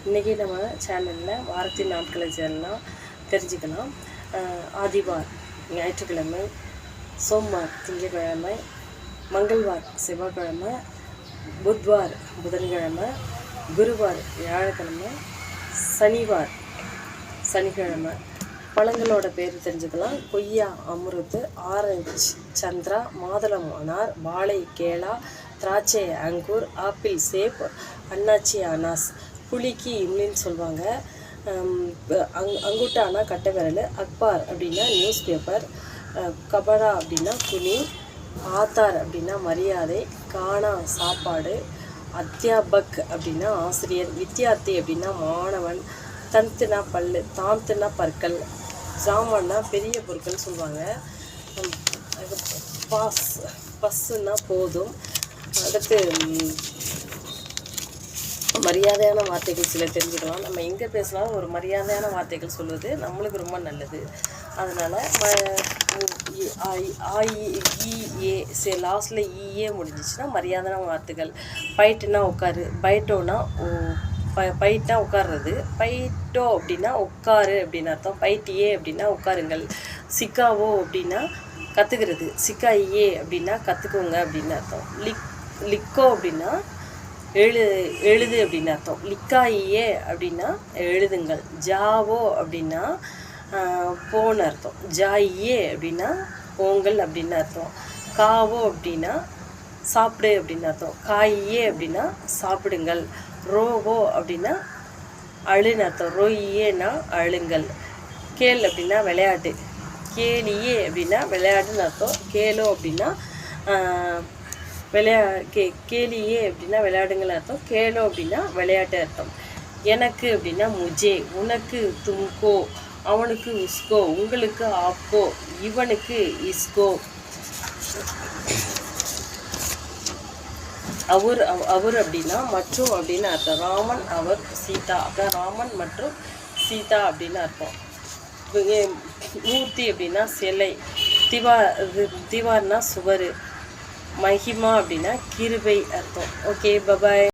இன்றைக்கி நம்ம சேனலில் வாரத்தின் நாட்களை சேனலாம் தெரிஞ்சுக்கலாம். ஆதிவார் ஞாயிற்றுக்கிழமை, சோம்வார் திங்கட்கிழமை, மங்கள்வார் செவ்வாய்க்கிழமை, புத்வார் புதன்கிழமை, குருவார் வியாழக்கிழமை, சனிவார் சனிக்கிழமை. பழங்களோட பேர் தெரிஞ்சுக்கலாம். கொய்யா அமிர்து, ஆரஞ்சு சந்திரா, மாதுளம் அனார், வாழை கேளா, திராட்சை அங்கூர், ஆப்பிள் சேப், அன்னாச்சி அனாஸ். புளிக்கு இம்லின்னு சொல்லுவாங்க. அங்குட்டானா கட்டை விரல், அக்பார் அப்படின்னா நியூஸ் பேப்பர், கபடா அப்படின்னா துணி, ஆத்தார் அப்படின்னா மரியாதை, கானா சாப்பாடு, அத்தியாபக் அப்படின்னா ஆசிரியர், வித்தியார்த்தி அப்படின்னா மாணவன், தந்துனா பல், தாந்துனா பற்கள், ஜாமான்னா பெரிய பொருட்கள் சொல்லுவாங்க. பஸ்ஸுன்னா போதும். அடுத்து மரியாதையான வார்த்தைகள் சில தெரிஞ்சுக்கலாம். நம்ம எங்கே பேசினாலும் ஒரு மரியாதையான வார்த்தைகள் சொல்வது நம்மளுக்கு ரொம்ப நல்லது. அதனால் சரி லாஸ்ட்டில் ஈயே முடிஞ்சிச்சுன்னா மரியாதையான வார்த்தைகள். பைட்டுனா உட்காரு, பைட்டோனா பைட்டா உட்கார்றது, பைட்டோ அப்படின்னா உட்காரு அப்படின்னு அர்த்தம், பைட்டியே அப்படின்னா உட்காருங்கள், சிக்காவோ அப்படின்னா கற்றுக்கிறது, சிக்காயே அப்படின்னா கற்றுக்கோங்க அப்படின்னு அர்த்தம், லிக்கோ அப்படின்னா எழுது அப்படின்னு அர்த்தம், லிக்காயே அப்படின்னா எழுதுங்கள், ஜாவோ அப்படின்னா போன்னு அர்த்தம், ஜாயே அப்படின்னா போங்கள் அப்படின்னு அர்த்தம், காவோ அப்படின்னா சாப்பிடு அப்படின்னு அர்த்தம், காயே அப்படின்னா சாப்பிடுங்கள், ரோவோ அப்படின்னா அழுன்னு அர்த்தம், ரோயியேனா அழுங்கள், கேள் அப்படின்னா விளையாட்டு, கேலியே அப்படின்னா விளையாட்டுன்னு அர்த்தம், கேளோ அப்படின்னா கேலியே அப்படின்னா விளையாடுங்கள் அர்த்தம், கேளோ அப்படின்னா விளையாட்டு அர்த்தம், எனக்கு அப்படின்னா முஜே, உனக்கு தும்கோ, அவனுக்கு உஸ்கோ, உங்களுக்கு ஆப்கோ, இவனுக்கு இஸ்கோ, அவர் அப்படின்னா மற்றும் அப்படின்னு அர்த்தம், ராமன் அவர் சீதா, அப்புறம் ராமன் மற்றும் சீதா அப்படின்னு அர்த்தம், மூர்த்தி அப்படின்னா சிலை, திவார்னா சுவர், மகிமா அப்படின்னா கிருபை அர்த்தம். Okay, bye bye.